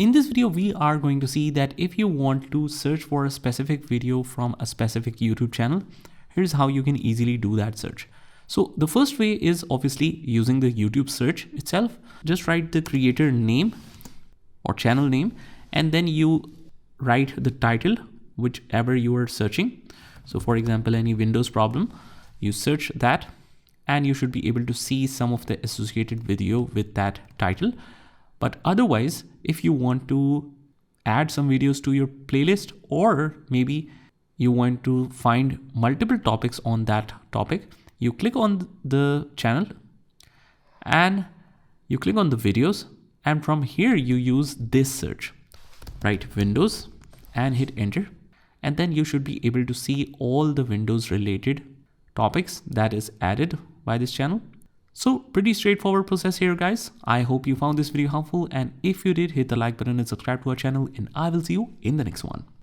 In this video, we are going to see that if you want to search for a specific video from a specific YouTube channel, here's how you can easily do that search. So the first way is obviously using the YouTube search itself. Just write the creator name or channel name, and then you write the title, whichever you are searching. So for example, any Windows problem, you search that and you should be able to see some of the associated video with that title. But otherwise, if you want to add some videos to your playlist, or maybe you want to find multiple topics on that topic, you click on the channel and you click on the videos, and from here you use this search, write Windows and hit enter, and then you should be able to see all the Windows related topics that is added by this channel. So pretty straightforward process here, guys. I hope you found this video helpful, and if you did, hit the like button and subscribe to our channel, and I will see you in the next one.